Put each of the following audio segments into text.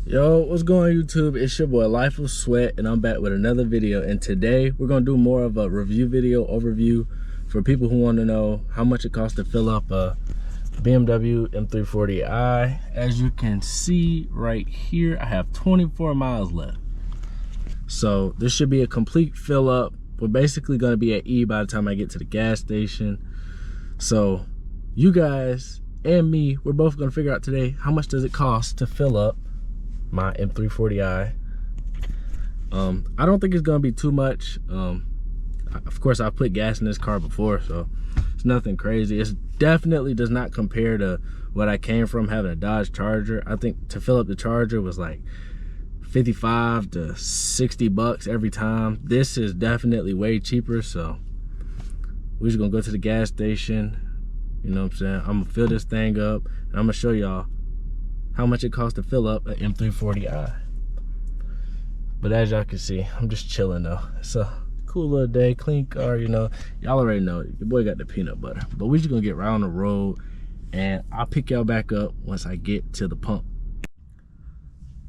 Yo, what's going on YouTube? It's your boy Life of Sweat, and I'm back with another video. And today we're gonna do more of a review video overview for people who want to know how much it costs to fill up a BMW M340i. As you can see right here, I have 24 miles left, so this should be a complete fill up. We're basically gonna be at E by the time I get to the gas station. So you guys and me, we're both gonna figure out today how much does it cost to fill up my M340i. I don't think it's gonna be too much. Of course, I've put gas in this car before, so it's nothing crazy. It definitely does not compare to what I came from having a Dodge Charger. I think to fill up the Charger was like 55 to 60 bucks every time. This is definitely way cheaper, so we're just gonna go to the gas station. You know what I'm saying? I'm gonna fill this thing up, and I'm gonna show y'all how much it costs to fill up an M340i. But as y'all can see, I'm just chilling though. It's a cool little day, clean car, you know. Y'all already know, your boy got the peanut butter. But we just gonna get right on the road, and I'll pick y'all back up once I get to the pump.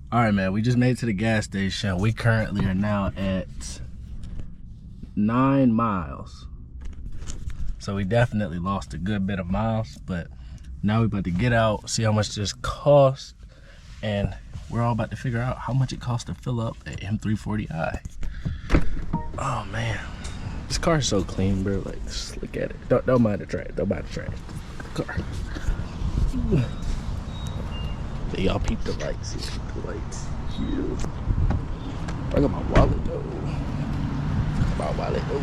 All right, man, we just made it to the gas station. We currently are now at 9 miles. So we definitely lost a good bit of miles, but now we're about to get out, see how much this costs, and we're all about to figure out how much it costs to fill up an M340i. Oh man, this car is so clean, bro. Like, just look at it. Don't mind the trash. Don't mind the trash. The car. Hey, y'all peep the lights. Peep the lights. Yeah. I got my wallet though. My wallet though.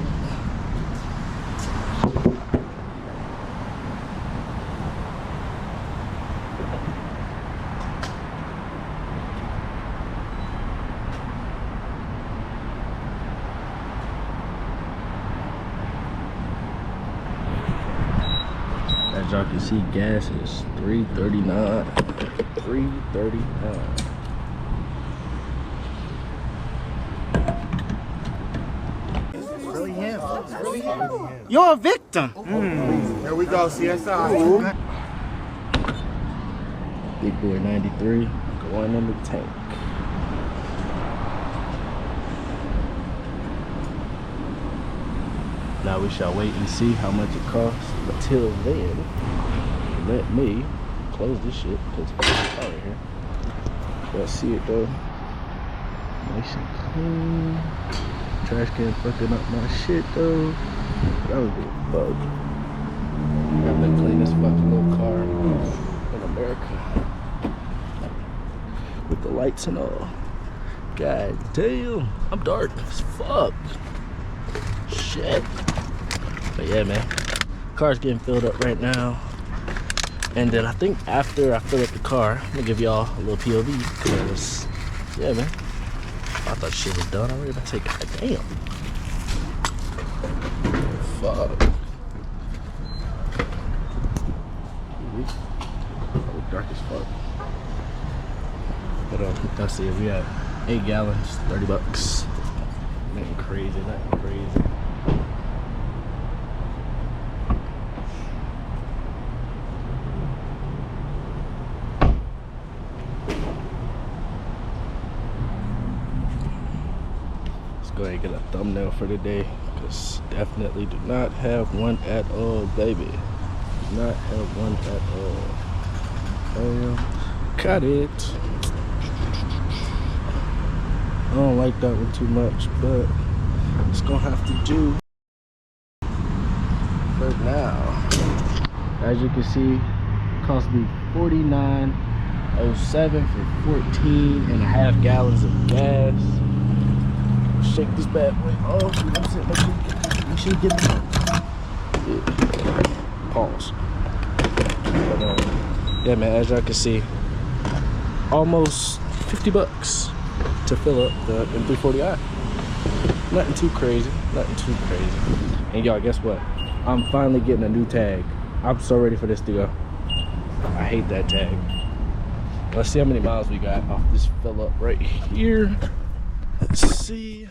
As y'all can see, gas is $3.39. $3.39. Really him. Really him. You're a victim. Here we go, CSI. Big boy 93 going in the tank. Now we shall wait and see how much it costs. Until then, let me close this shit because it's out of here. Y'all see it though. Nice and clean. Trash can fucking up my shit though. That was a bug. Got the cleanest fucking little car in America. With the lights and all. God damn. I'm dark as fuck. Shit. But yeah, man, car's getting filled up right now, and then I think after I fill up the car, I'm gonna give y'all a little POV because yeah, man, I thought shit was done already. I say, god damn, fuck. Oh, dark as fuck. But let's see, we have 8 gallons, 30 bucks. Nothing crazy, nothing crazy. Go ahead and get a thumbnail for the day, because definitely do not have one at all, baby. Do not have one at all. Cut it. I don't like that one too much, but it's gonna have to do for now. As you can see, it cost me $49.07 for 14.5 gallons of gas. Shake this bad boy off. Make sure you get me. Yeah. Pause. But, yeah, man, as y'all can see, almost 50 bucks to fill up the M340i. Nothing too crazy. Nothing too crazy. And y'all, guess what? I'm finally getting a new tag. I'm so ready for this to go. I hate that tag. Let's see how many miles we got off this fill up right here. Let's see.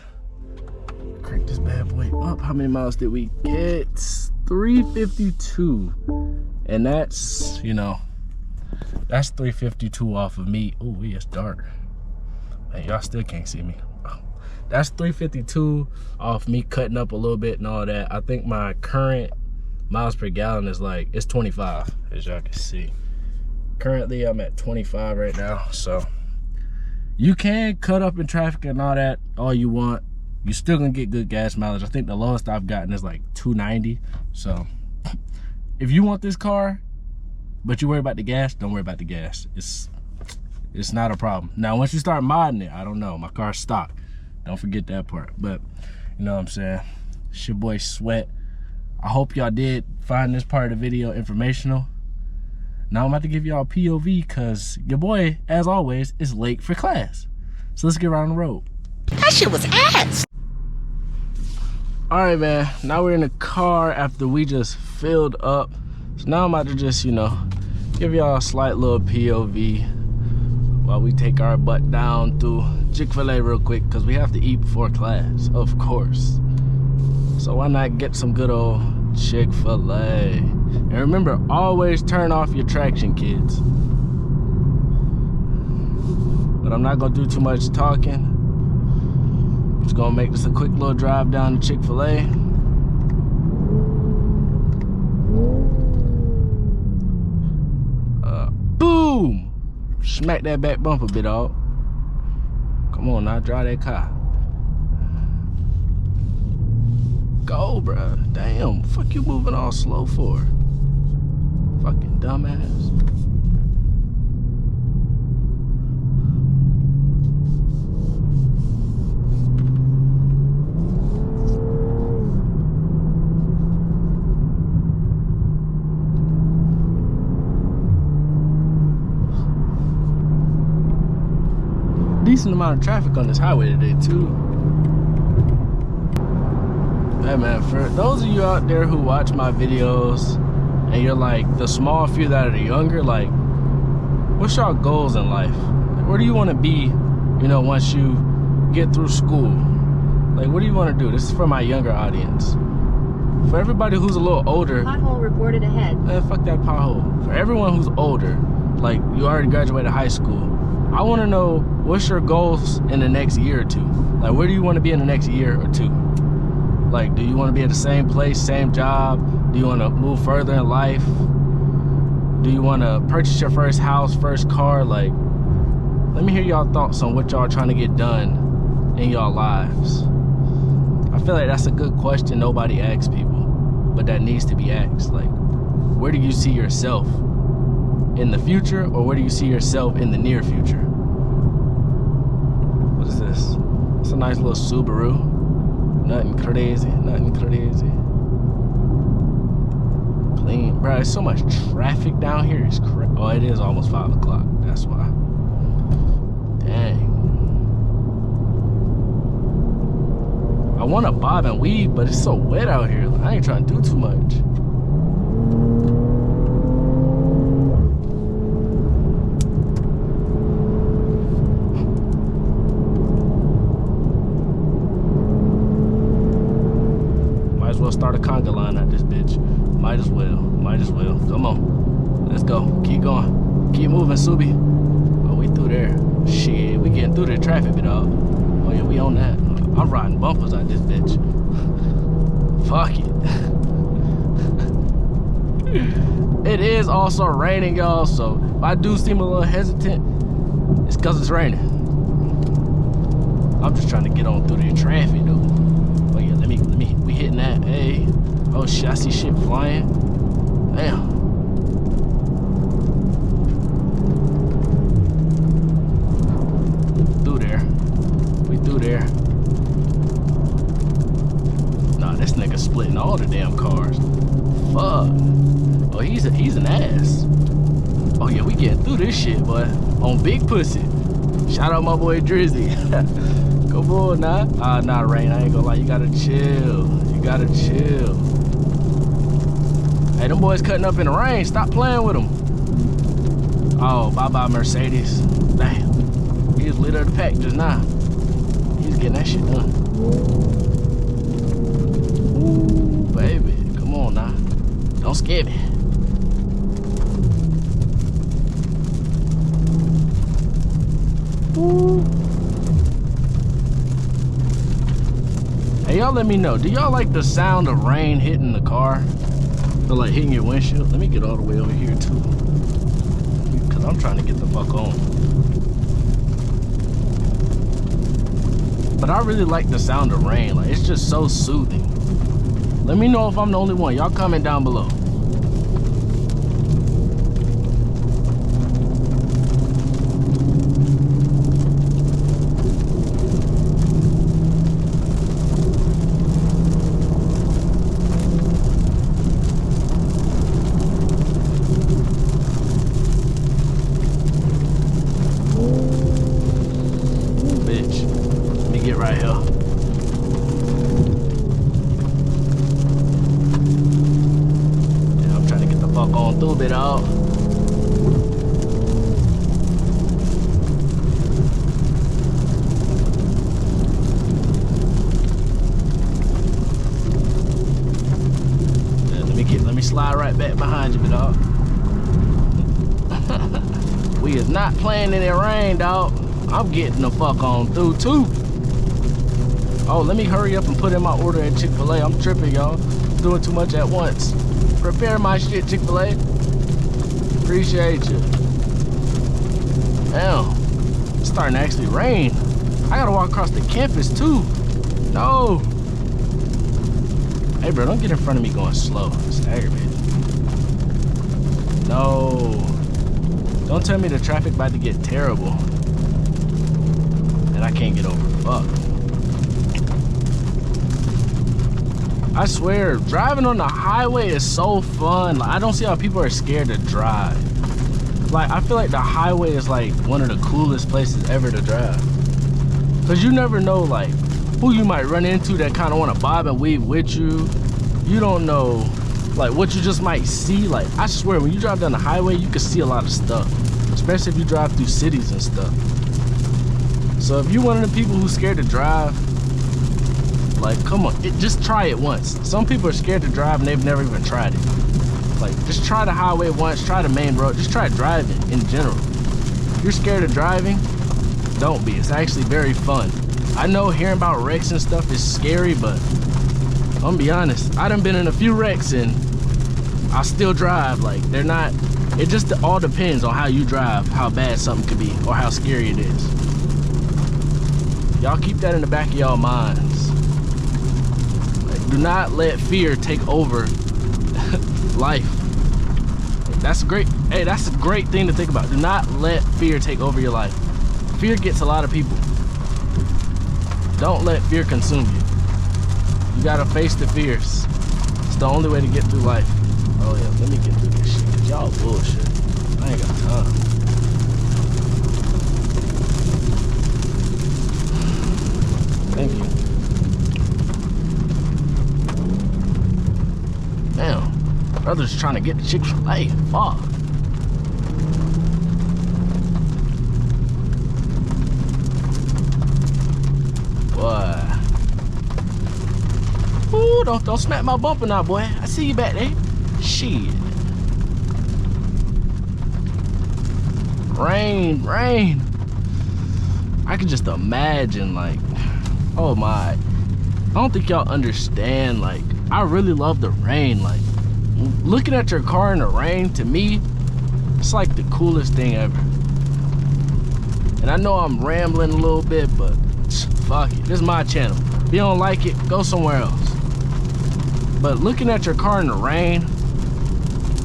Crank this bad boy up. How many miles did we get? 352. And that's, you know, that's 352 off of me. Oh, yeah, it's dark. And y'all still can't see me. That's 352 off me cutting up a little bit and all that. I think my current miles per gallon is like, it's 25, as y'all can see. Currently, I'm at 25 right now. So you can cut up in traffic and all that all you want. You're still gonna get good gas mileage. I think the lowest I've gotten is like 290. So if you want this car, but you worry about the gas, don't worry about the gas. It's not a problem. Now, once you start modding it, I don't know. My car's stock. Don't forget that part. But you know what I'm saying? It's your boy Sweat. I hope y'all did find this part of the video informational. Now I'm about to give y'all POV because your boy, as always, is late for class. So let's get right on the road. That shit was ass. All right, man. Now we're in the car after we just filled up. So now I'm about to just, you know, give y'all a slight little POV while we take our butt down through Chick-fil-A real quick because we have to eat before class, of course. So why not get some good old Chick-fil-A? And remember, always turn off your traction, kids. But I'm not gonna do too much talking. Just gonna make this a quick little drive down to Chick-fil-A. Boom! Smack that back bumper, bit dog. Come on now, drive that car. Go, bruh. Damn, fuck you moving all slow for? Fucking dumbass. Decent amount of traffic on this highway today too. Hey man, for those of you out there who watch my videos and you're like the small few that are younger, like, what's y'all goals in life? Like, where do you want to be, you know, once you get through school? Like, what do you want to do? This is for my younger audience. For everybody who's a little older, Pothole reported ahead. fuck that pothole. For everyone who's older, like you already graduated high school, I want to know, what's your goals in the next year or two? Like, where do you want to be in the next year or two? Like, do you want to be at the same place, same job? Do you want to move further in life? Do you want to purchase your first house, first car? Like, let me hear y'all thoughts on what y'all are trying to get done in y'all lives. I feel like that's a good question nobody asks people, but that needs to be asked. Like, where do you see yourself in the future, or where do you see yourself in the near future? What is this? It's a nice little Subaru. Nothing crazy, nothing crazy. Clean, bro. There's so much traffic down here. It's crazy. Oh, it is almost 5 o'clock. That's why. Dang. I want to bob and weave, but it's so wet out here. I ain't trying to do too much. Start a conga line at this bitch. Might as well. Come on. Let's go. Keep going. Keep moving, Subi. Oh, we through there. Shit, we getting through the traffic, bit dog. Oh yeah, we on that. I'm riding bumpers at this bitch. Fuck it. It is also raining, y'all, so if I do seem a little hesitant, it's cause it's raining. I'm just trying to get on through the traffic though. Oh yeah, let me, we hitting that, hey. Oh shit, I see shit flying. Damn. Through there. We through there. Nah, this nigga splitting all the damn cars. Fuck. Oh, he's an ass. Oh yeah, we getting through this shit, boy. On big pussy. Shout out my boy Drizzy. Come on now. Nah, Rain, I ain't gonna lie. You gotta chill. You gotta chill. Hey, them boys cutting up in the rain. Stop playing with them. Oh, bye-bye, Mercedes. Damn. He was leader of the pack just now. He's getting that shit done. Ooh, baby. Come on now. Don't scare me. Ooh. let me know. Do y'all like the sound of rain hitting the car? Or like hitting your windshield? Let me get all the way over here too. Cause I'm trying to get the fuck on. But I really like the sound of rain. Like, it's just so soothing. Let me know if I'm the only one. Y'all comment down below. Get right here. Yeah, I'm trying to get the fuck on through it out. Yeah, let me slide right back behind you, dog. We is not playing in the rain, dog. I'm getting the fuck on through too. Oh, let me hurry up and put in my order at Chick-fil-A. I'm tripping, y'all. Doing too much at once. Prepare my shit, Chick-fil-A. Appreciate you. Damn. It's starting to actually rain. I gotta walk across the campus too. No. Hey, bro, don't get in front of me going slow. It's aggravating. No. Don't tell me the traffic about to get terrible and I can't get over. Fuck. I swear, driving on the highway is so fun. Like, I don't see how people are scared to drive. Like, I feel like the highway is like one of the coolest places ever to drive. Cause you never know like who you might run into that kind of want to bob and weave with you. You don't know like what you just might see. Like, I swear, when you drive down the highway, you can see a lot of stuff. Especially if you drive through cities and stuff. So if you're one of the people who's scared to drive, like, come on, just try it once. Some people are scared to drive and they've never even tried it. Like, just try the highway once, try the main road, just try driving in general. If you're scared of driving, don't be. It's actually very fun. I know hearing about wrecks and stuff is scary, but I'm gonna be honest, I done been in a few wrecks and I still drive. Like, they're not, it just all depends on how you drive, how bad something could be, or how scary it is. Y'all keep that in the back of y'all minds. Do not let fear take over life. That's great. Hey, that's a great thing to think about. Do not let fear take over your life. Fear gets a lot of people. Don't let fear consume you. You gotta face the fears. It's the only way to get through life. Oh yeah, let me get through this shit, cause y'all bullshit. I ain't got time. Thank you. Damn, brother's trying to get the Chick-fil-A. Fuck. Boy. Ooh, don't smack my bumper now, boy. I see you back there. Shit. Rain. I can just imagine, like, oh my. I don't think y'all understand, like, I really love the rain. Like, looking at your car in the rain, to me, it's like the coolest thing ever. And I know I'm rambling a little bit, but fuck it, this is my channel. If you don't like it, go somewhere else. But looking at your car in the rain,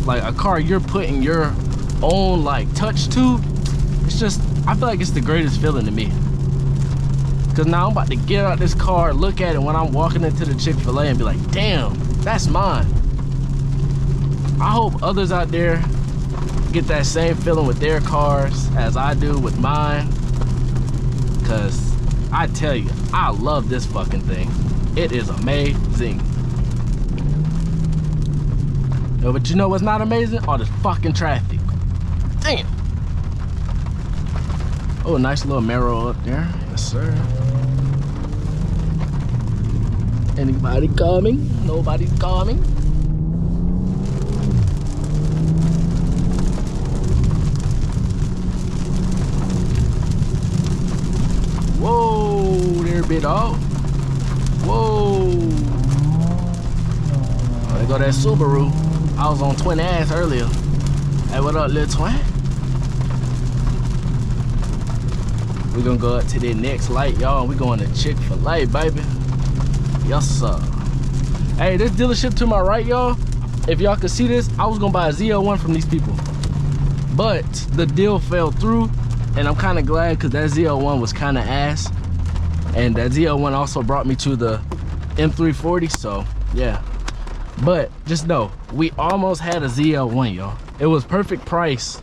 like a car you're putting your own like touch to, it's just, I feel like it's the greatest feeling to me. Cause now I'm about to get out this car, look at it when I'm walking into the Chick-fil-A and be like, damn, that's mine. I hope others out there get that same feeling with their cars as I do with mine. Cause I tell you, I love this fucking thing. It is amazing. Yo, but you know what's not amazing? All this fucking traffic. Damn. Oh, a nice little marrow up there. Yes, sir. Anybody coming? Nobody's coming. Whoa, there, bit off. Whoa. Oh, there go that Subaru. I was on twin ass earlier. Hey, what up, little twin? We're gonna go up to the next light, y'all. We going to Chick-fil-A, baby. Yes, sir. Hey, this dealership to my right, y'all. If y'all could see this, I was gonna buy a ZL1 from these people, but the deal fell through, and I'm kind of glad because that ZL1 was kind of ass, and that ZL1 also brought me to the M340. So yeah, but just know we almost had a ZL1, y'all. It was perfect price,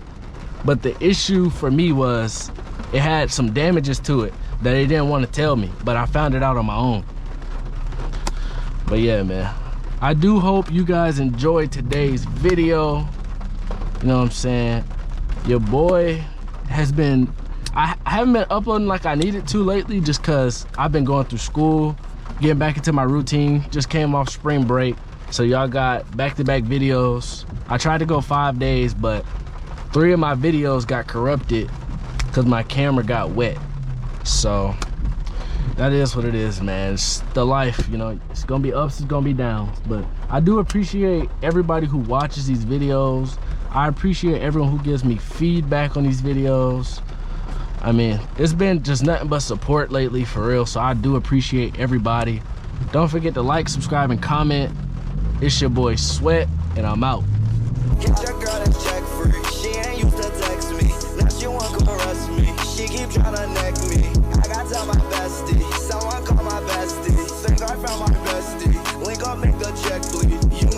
but the issue for me was it had some damages to it that they didn't want to tell me, but I found it out on my own. But yeah, man, I do hope you guys enjoyed today's video. You know what I'm saying? Your boy has been, I haven't been uploading like I needed to lately, just cause I've been going through school, getting back into my routine. Just came off spring break, so y'all got back-to-back videos. I tried to go 5 days, but 3 of my videos got corrupted cause my camera got wet. So that is what it is, man. It's the life, you know. It's gonna be ups, it's gonna be downs. But I do appreciate everybody who watches these videos. I appreciate everyone who gives me feedback on these videos. I mean, it's been just nothing but support lately, for real. So I do appreciate everybody. Don't forget to like, subscribe, and comment. It's your boy Sweat, and I'm out. Get your girl a check free. She ain't used to text me. Now she won't come arrest me. She keep trying to neck me. I got tell my bestie. Someone call my bestie. Think I found my bestie. Link up, make the check bleed. You know